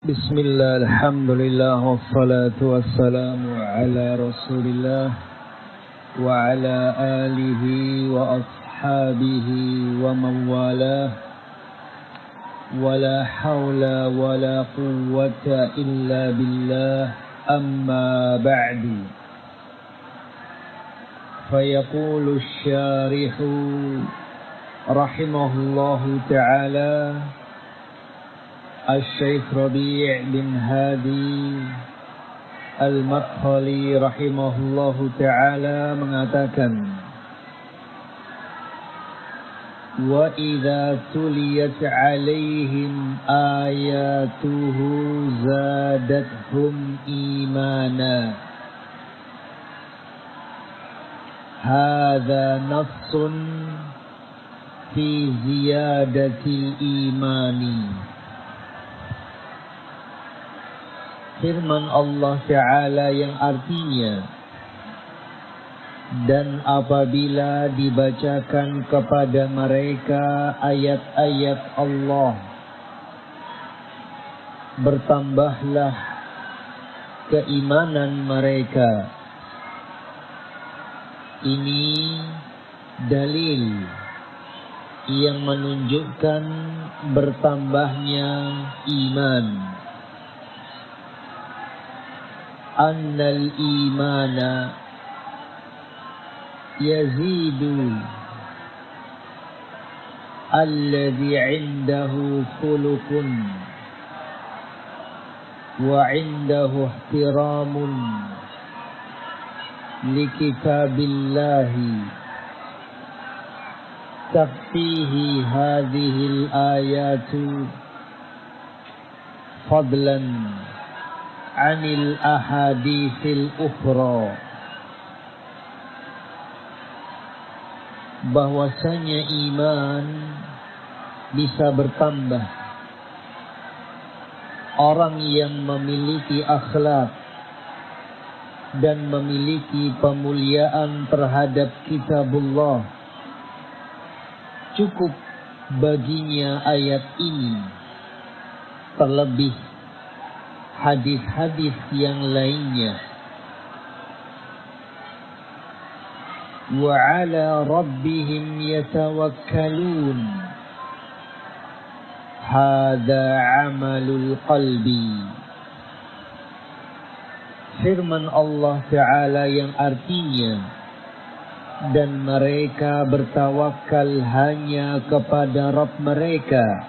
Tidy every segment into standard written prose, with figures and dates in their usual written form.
Bismillah, alhamdulillah, wassalatu wassalamu ala rasulillah wa ala alihi wa ashabihi wa mawalah wa la hawla wa la quwwata illa billah amma ba'du. Fayaqulu syarihu rahimahullahu ta'ala Al-Syeikh Rabi' bin Hadi Al-Madkhali rahimahullahu ta'ala mengatakan, wa idza tuliyat 'alaihim ayatuhu zadathum imana. Hadza nassun fi ziyadatil imani. Firman Allah Ta'ala yang artinya, dan apabila dibacakan kepada mereka ayat-ayat Allah, bertambahlah keimanan mereka. Ini dalil yang menunjukkan bertambahnya iman. Annal imana yazidu alladhi indahu khuluqun wa indahu ihtiramun likitabillahi takfihi hadhil ayatu fadlan anil ahadithil ukhra, bahwasanya iman bisa bertambah orang yang memiliki akhlak dan memiliki pemuliaan terhadap kitabullah. Cukup baginya ayat ini, terlebih hadis-hadis yang lainnya. Wa 'ala rabbihim yatawakkalun. Hadza 'amalul qalbi. Firman Allah Ta'ala yang artinya, dan mereka bertawakal hanya kepada Rabb mereka.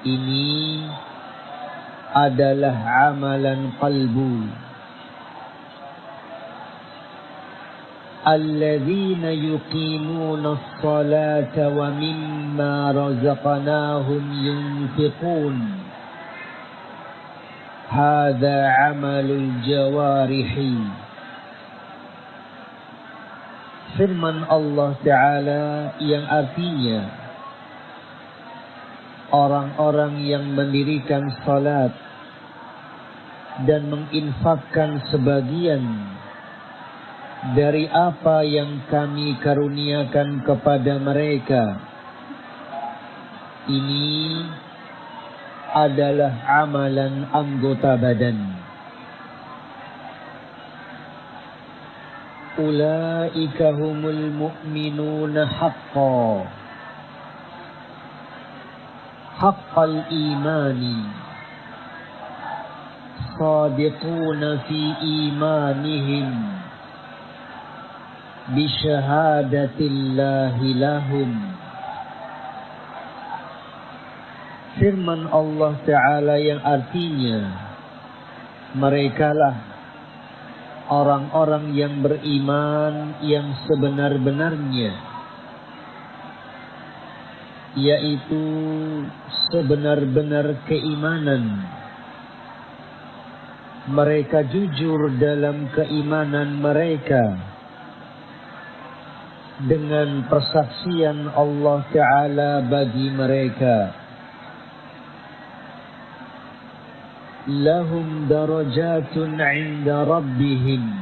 Ini adalah amalan qalbu. Alladzina yuqimuna as-salata wa mimma razaqnahum yunfiqun. Hadza amalul jawarihi. Firman Allah Ta'ala yang artinya, orang-orang yang mendirikan salat dan menginfakkan sebagian dari apa yang kami karuniakan kepada mereka, ini adalah amalan anggota badan. Ulaika humul mu'minuna haqqan, haqqal imani, sadiquna fi imanihim bisyahadatillahi lahum. Firman Allah Ta'ala yang artinya, merekalah orang-orang yang beriman yang sebenar-benarnya, yaitu sebenar-benar keimanan. Mereka jujur dalam keimanan mereka dengan persaksian Allah Ta'ala bagi mereka. Lahum darajatun 'inda rabbihim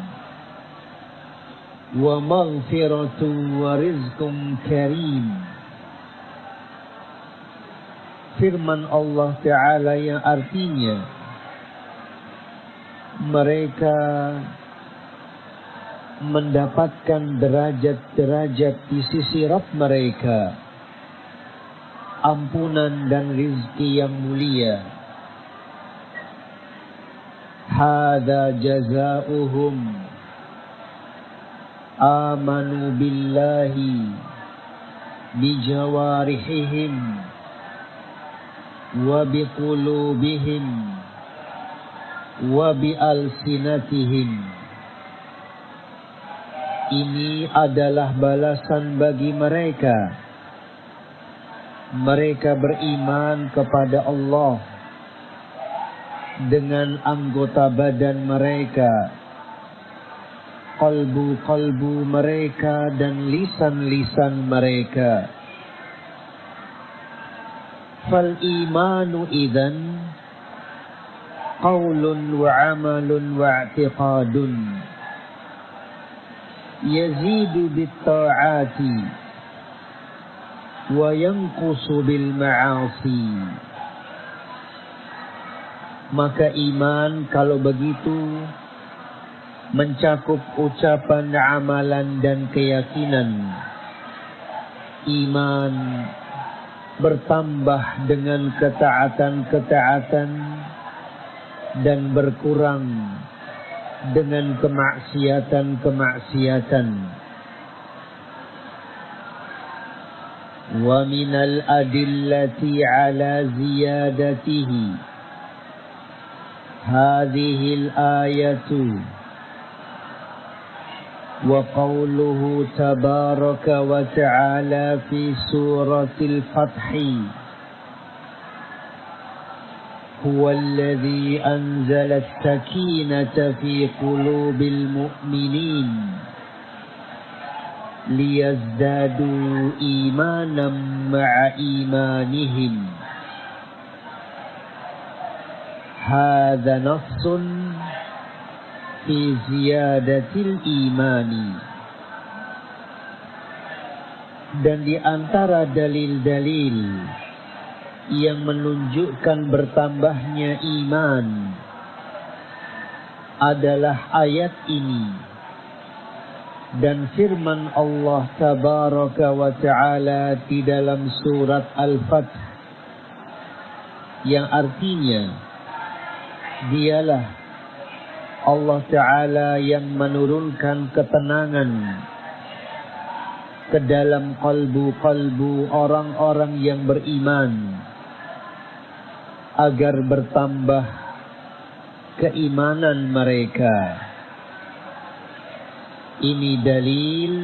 wa maghfiratun wa rizqun karim. firman Allah Ta'ala yang artinya mereka mendapatkan derajat-derajat di sisi Rabb mereka, ampunan dan rizki yang mulia. Hadza jazaohum amanu billahi bijawarihim wa biqulubihim wa bialsinatihim. Ini adalah balasan bagi mereka. Mereka beriman kepada Allah dengan anggota badan mereka, kalbu-kalbu mereka dan lisan-lisan mereka. Fal imanu idzan qaulun wa amalun wa i'tiqadun yazidu bit ta'ati wa yanqusu bil ma'asi. Maka iman kalau begitu mencakup ucapan, amalan dan keyakinan. Iman bertambah dengan ketaatan-ketaatan dan berkurang dengan kemaksiatan-kemaksiatan. Wa minal adillati ala ziyadatihi hadhil ayatu wa qawluhu tabaraka wa ta'ala fi suratil fathi huwa alladhi anzala as-sakinata fi qulubil mu'minin liyazdadu imanan ma'a imanihim. Hadza nassun fi ziyadatil imani. Dan di antara dalil-dalil yang menunjukkan bertambahnya iman adalah ayat ini dan firman Allah Tabaraka wa Ta'ala di dalam surat Al-Fath yang artinya dialah Allah Ta'ala yang menurunkan ketenangan ke dalam kalbu-kalbu orang-orang yang beriman agar bertambah keimanan mereka. Ini dalil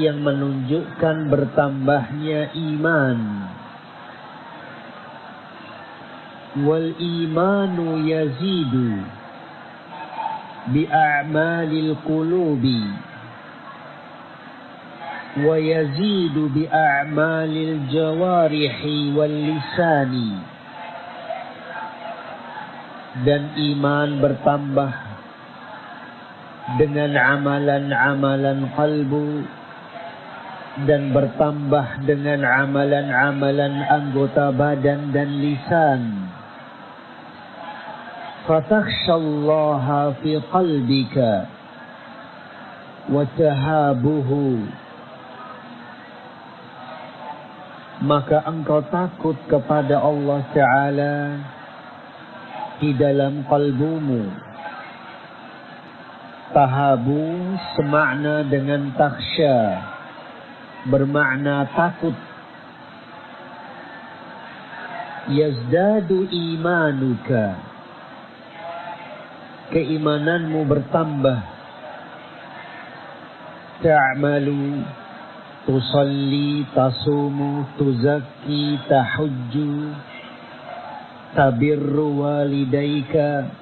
yang menunjukkan bertambahnya iman. Wal imanu yazidu bi a'malil qulubi wa yazidu bi a'malil jawarihi wal lisani. Dan iman bertambah dengan amalan-amalan kalbu dan bertambah dengan amalan-amalan anggota badan dan lisan. Fatakhshallaha fi qalbika wa tahabuhu. Maka engkau takut kepada Allah Ta'ala di dalam kalbumu. Tahabu semakna dengan takhsya, bermakna takut. Yazdadu imanuka, keimananmu bertambah. Ta'malu, tusalli, tasumu, tuzakki, tahujju, tabirru walidayka,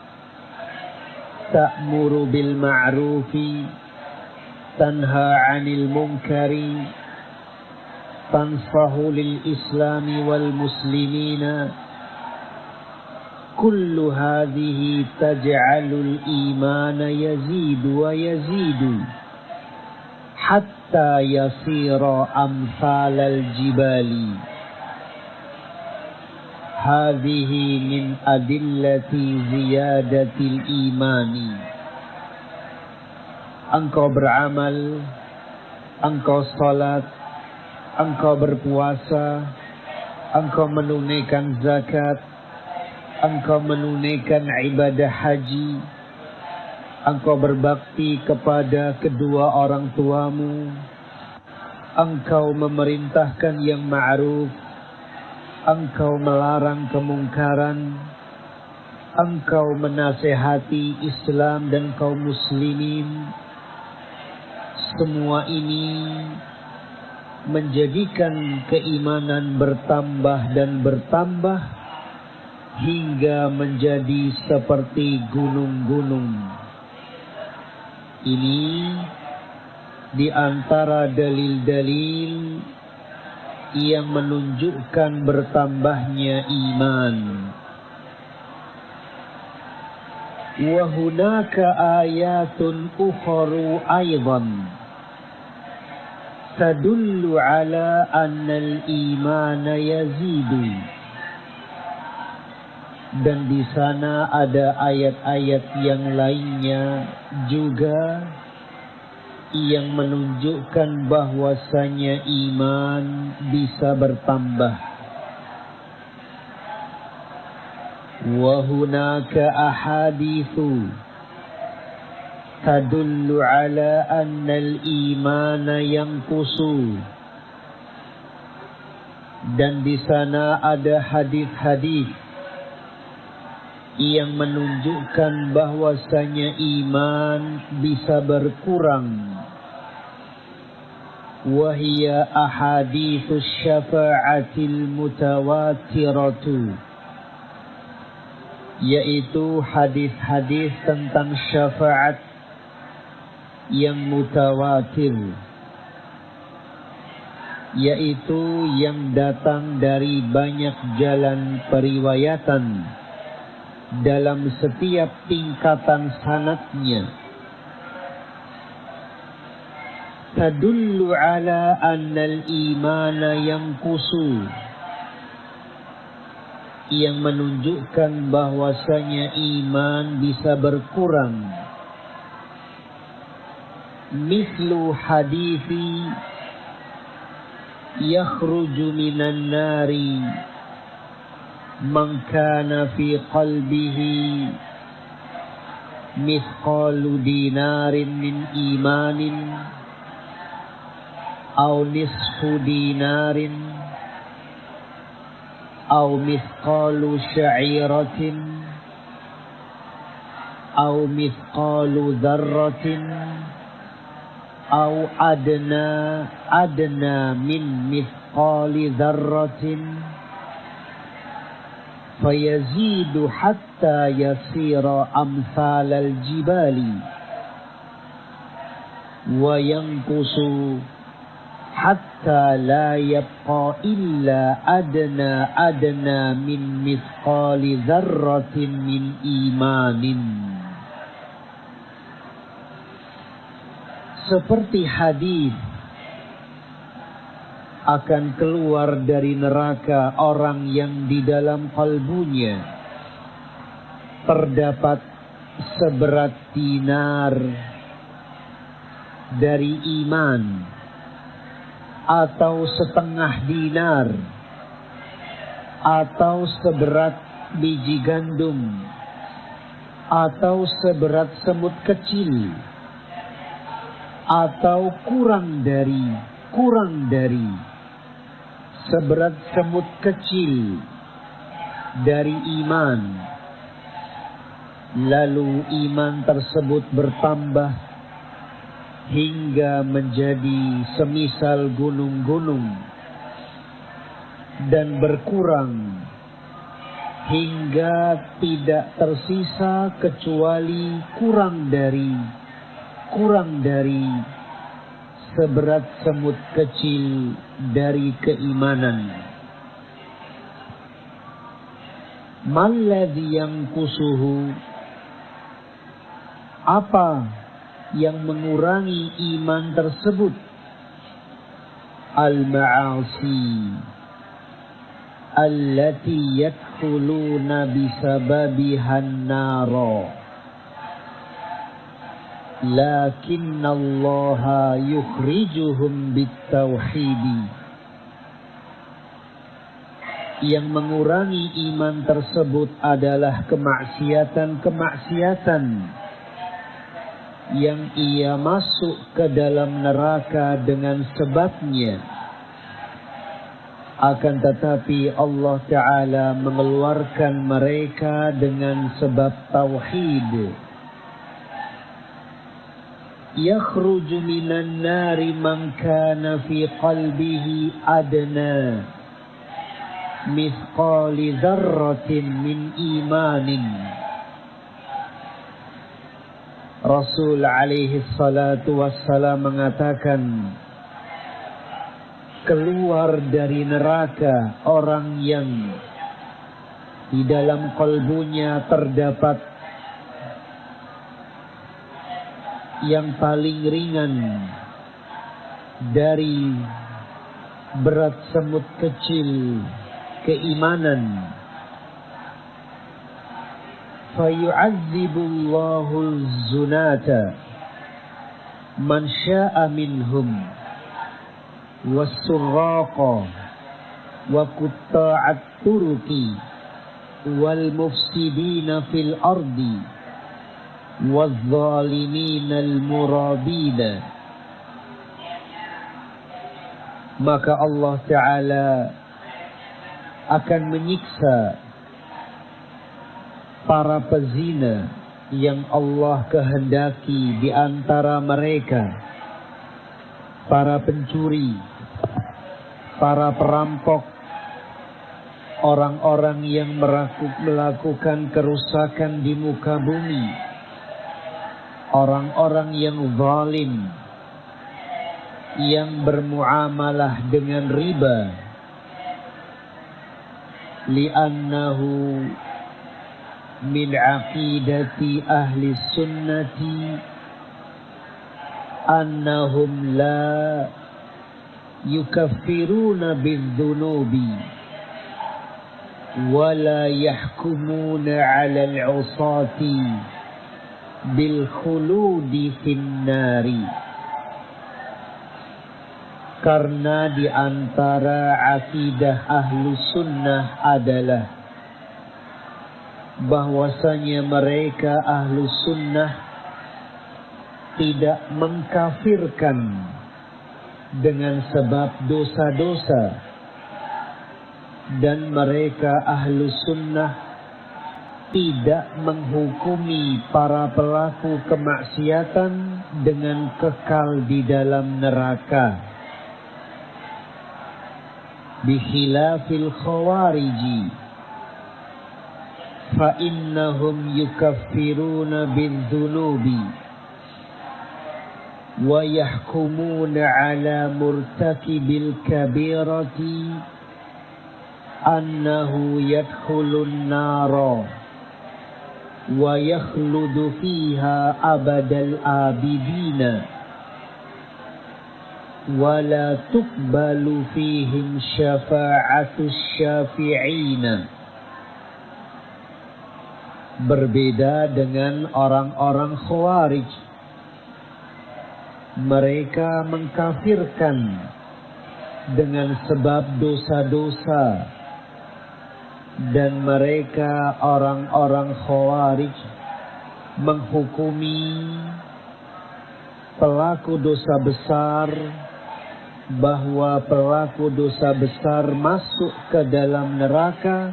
ta'muru bil ma'rufi, tanha 'anil munkari, tansahu lil islami wal muslimina. Kullu hadhihi taj'alul imana yazidu wa yazidu hatta yasira amsalal jibali. hadhihi min adillati ziyadatil imani. Engkau beramal, engkau salat, engkau berpuasa, engkau menunaikan zakat, engkau menunaikan ibadah haji, engkau berbakti kepada kedua orang tuamu, engkau memerintahkan yang ma'ruf, engkau melarang kemungkaran, engkau menasehati Islam dan kaum muslimin. Semua ini menjadikan keimanan bertambah dan bertambah hingga menjadi seperti gunung-gunung. Ini di antara dalil-dalil yang menunjukkan bertambahnya iman. Wa hunaka ayatun ukharu aidan tadullu ala anna al-imana yazidu. Dan di sana ada ayat-ayat yang lainnya juga yang menunjukkan bahwasanya iman bisa bertambah. Wa hunaka ahaditsu tadullu ala anna al-imana yanqusu. Dan di sana ada hadis-hadis yang menunjukkan bahwasanya iman bisa berkurang. Wahia ahaditsus syafa'atil mutawatiratu, yaitu hadis-hadis tentang syafaat yang mutawatir, yaitu yang datang dari banyak jalan periwayatan dalam setiap tingkatan sanadnya. Tadullu ala anna al-imana yanqusu, yang menunjukkan bahwasanya iman bisa berkurang. Mislu hadithi yakhruju minan nari man kana fi qalbihi mithqalu dinarin min imanin aw nisfu dinarin aw mithqalu sya'iratin aw mithqalu dzarratin aw adna min mithqali dzarratin fayazidu hatta yasira amsalal jibali wa yanqusu hatta la yabqa illa adna min mithqali dzarratin min imanin. Seperti hadis akan keluar dari neraka orang yang di dalam kalbunya terdapat seberat dinar dari iman, atau setengah dinar, atau seberat biji gandum, atau seberat semut kecil, atau kurang dari seberat semut kecil dari iman. Lalu iman tersebut bertambah hingga menjadi semisal gunung-gunung, dan berkurang hingga tidak tersisa kecuali kurang dari seberat semut kecil dari keimanan. Malladzi yanqusuhu, apa yang mengurangi iman tersebut? Al-ma'asi allati yadkhuluna bisababiha an-nara lakinnallaha yukhrijuhum bit-tauhidi. Yang mengurangi iman tersebut adalah kemaksiatan-kemaksiatan yang ia masuk ke dalam neraka dengan sebabnya. Akan tetapi Allah Ta'ala mengeluarkan mereka dengan sebab tauhid. Yakhruju minan nari man kana fi qalbihi adna mithqali dzarratin min imanin. Rasul alaihi salatu wassalam mengatakan, keluar dari neraka orang yang di dalam kalbunya terdapat yang paling ringan dari berat semut kecil keimanan. Fayu'adzibullahu az-zunata man sya'a minhum was-surraqa wa qutta'at turuki wal mufsidina fil ardi waz-zalimin al-murabina. Maka Allah Ta'ala akan menyiksa para pezina yang Allah kehendaki di antara mereka, para pencuri, para perampok, orang-orang yang melakukan kerusakan di muka bumi, orang-orang yang zalim, yang bermuamalah dengan riba. Li'annahu min aqidati ahli sunnati annahum la yukaffiruna bidzunubi wa la yahkumuna 'ala al-'usati bil khuludi fin nari. Karena di antara akidah ahlu sunnah adalah bahwasanya mereka ahlu sunnah tidak mengkafirkan dengan sebab dosa-dosa, dan mereka ahlu sunnah tidak menghukumi para pelaku kemaksiatan dengan kekal di dalam neraka. Bikhilafil khawariji fa innahum yukaffiruna bidzunubi wa yahkumuna ala murtakibil kabirati annahu yadkhulun nara wa yakhludu fiha abadal abidina wa la tuqbalu fihim syafa'atus syafi'ina. Berbeda dengan orang-orang khawarij, mereka mengkafirkan dengan sebab dosa-dosa, dan mereka orang-orang khawarij menghukumi pelaku dosa besar bahwa pelaku dosa besar masuk ke dalam neraka,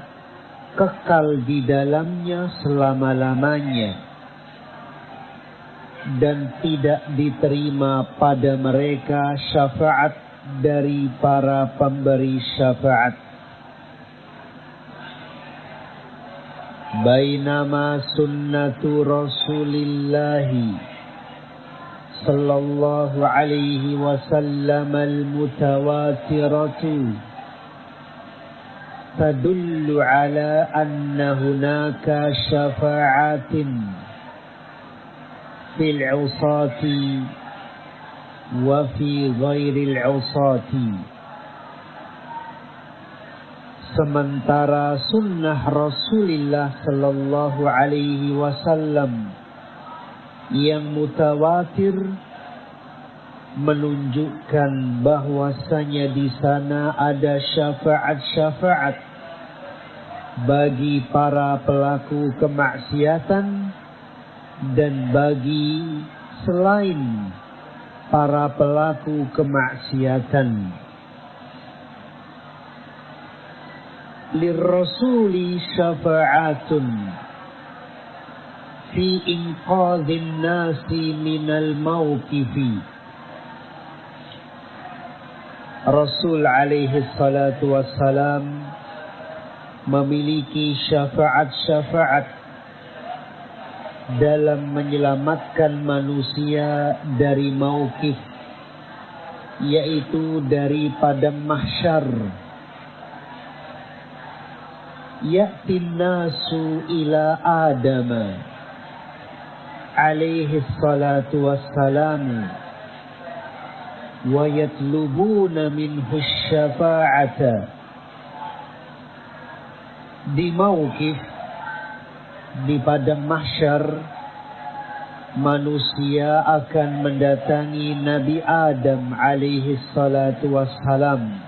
kekal di dalamnya selama-lamanya, dan tidak diterima pada mereka syafaat dari para pemberi syafaat. Bainama sunnatu Rasulillahi sallallahu alaihi wasallam al-mutawatiratu tadullu ala anna hunaka syafa'atin fil 'usati wa fi ghairil 'usati. Sementara sunnah Rasulullah sallallahu alaihi wasallam yang mutawatir menunjukkan bahwasanya di sana ada syafaat-syafaat bagi para pelaku kemaksiatan dan bagi selain para pelaku kemaksiatan. Lirrasuli syafa'atun fi inqadhin nasi minal mawqifi. Rasul alaihi salatu wassalam memiliki syafaat-syafaat dalam menyelamatkan manusia dari mauqif, yaitu dari padang mahsyar. Ya'tin nasu ila Adam alaihi salatu wassalam wa yatlubuna minhu syafa'ata. Di mauqif, di padang mahsyar, manusia akan mendatangi Nabi Adam alaihi salatu wassalam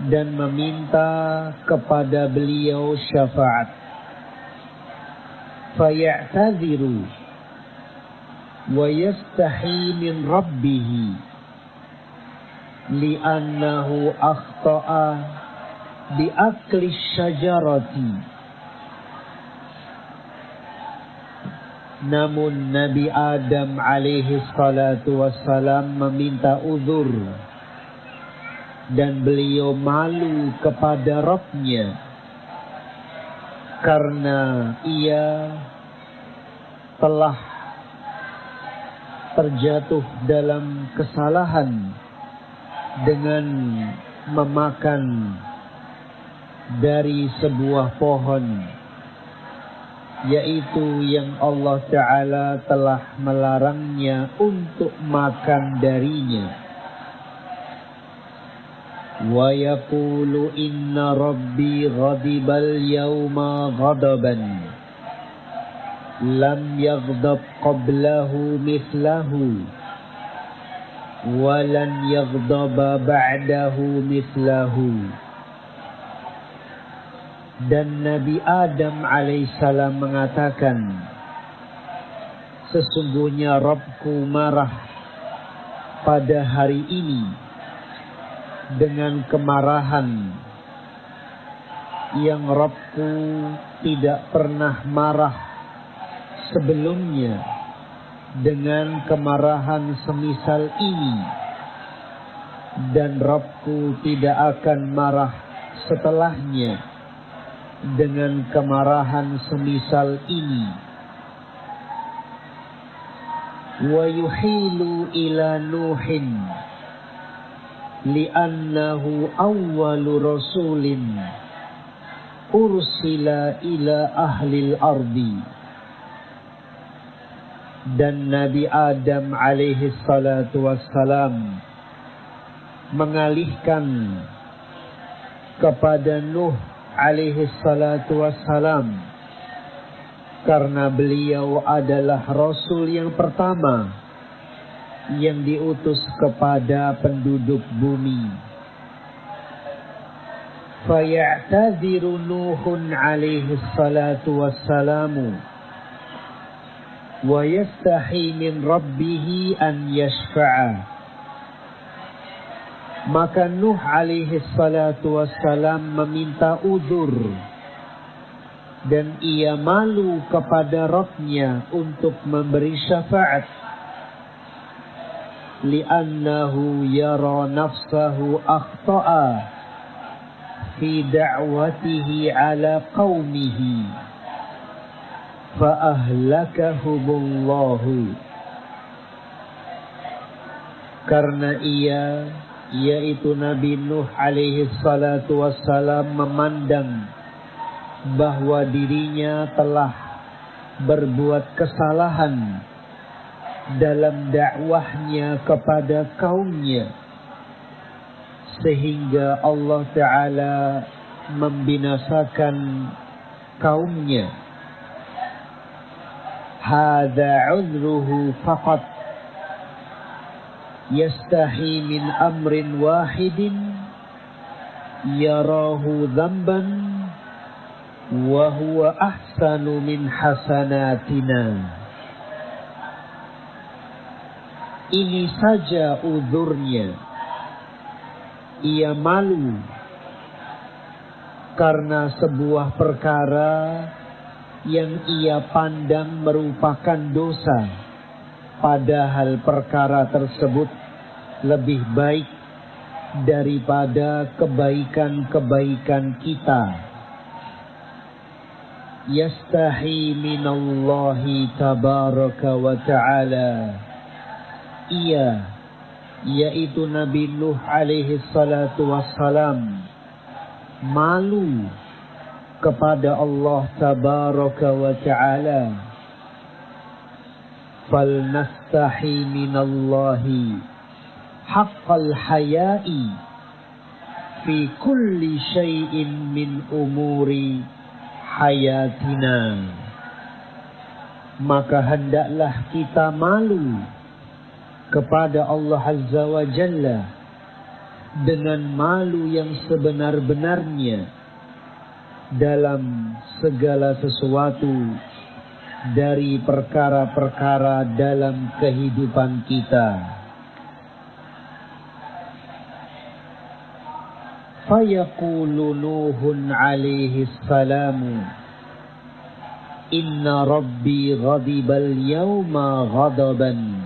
dan meminta kepada beliau syafaat. Faya'tadhiru wa yastahi min rabbih li'annahu akhta'a bi'akli syajarati. Namun Nabi Adam alaihi salatu wassalam meminta uzur dan beliau malu kepada Rabb-Nya karena ia telah terjatuh dalam kesalahan dengan memakan dari sebuah pohon, yaitu yang Allah Ta'ala telah melarangnya untuk makan darinya. Wa yaqulu inna rabbi ghadibal yawma ghadaban lam yaghdab qablahu mithlahu wa lan yaghdaba ba'dahu mithlahu. Dan Nabi Adam alaihissalam mengatakan, sesungguhnya Rabbku marah pada hari ini dengan kemarahan yang Rabbku tidak pernah marah sebelumnya dengan kemarahan semisal ini, dan Rabbku tidak akan marah setelahnya dengan kemarahan semisal ini. Wa yuhilu ila Nuhin li'annahu awwalu rasulin ursila ila ahlil ardi. Dan Nabi Adam alaihi salatu wassalam mengalihkan kepada Nuh alaihi salatu wassalam karena beliau adalah Rasul yang pertama yang diutus kepada penduduk bumi. Faya'tadhiru Nuhun alaihi salatu wassalamu wa yastahi min rabbihi an yashfa'a. Maka Nuh alaihi salatu wassalam meminta uzur dan ia malu kepada Rabb-Nya untuk memberi syafaat. Li'annahu yara nafsahu akhta'a fi da'watihi ala qawmihi fa'ahlakahumullahu. Karena ia, yaitu Nabi Nuh alaihi salatu wassalam, memandang bahwa dirinya telah berbuat kesalahan dalam dakwahnya kepada kaumnya, sehingga Allah Ta'ala membinasakan kaumnya. Hadza udhruhu faqat yastahi min amrin wahidin yarahu dzamban wa huwa ahsanu min hasanatina. Ini saja uzurnya. Ia malu karena sebuah perkara yang ia pandang merupakan dosa, padahal perkara tersebut lebih baik daripada kebaikan-kebaikan kita. Yastahi minallahi tabaraka wa ta'ala. Ia, yaitu Nabi Nuh alaihi salatu wassalam, malu kepada Allah tabaraka wa ta'ala. Falnastahi minallahi haqqal haya'i fi kulli syai'in min umuri hayatina. Maka hendaklah kita malu kepada Allah Azza wa Jalla dengan malu yang sebenar-benarnya dalam segala sesuatu dari perkara-perkara dalam kehidupan kita. Fayaqulu Nuhun alaihi salamu, inna rabbi ghadibal yawma ghadaban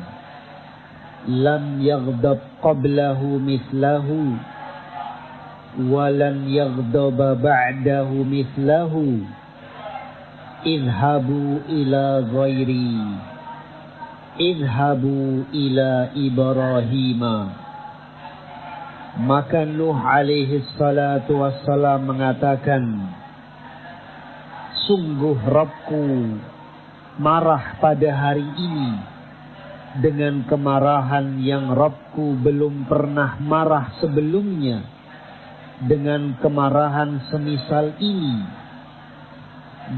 lam yaghdab qablahu mithlahu walan yaghdaba ba'dahu mithlahu idhabu ila ghairi idhabu ila Ibrahima. Maka Nuh alaihi salatu wassalam mengatakan, sungguh Rabbku marah pada hari ini dengan kemarahan yang Rabbku belum pernah marah sebelumnya, dengan kemarahan semisal ini,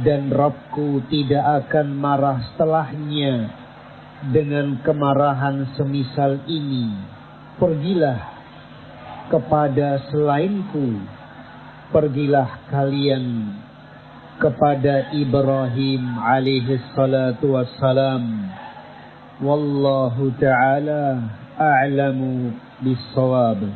dan Rabbku tidak akan marah setelahnya dengan kemarahan semisal ini. Pergilah kepada selainku, pergilah kalian kepada Ibrahim alaihi salatu wassalam. Wallahu ta'ala a'lamu bis-shawab.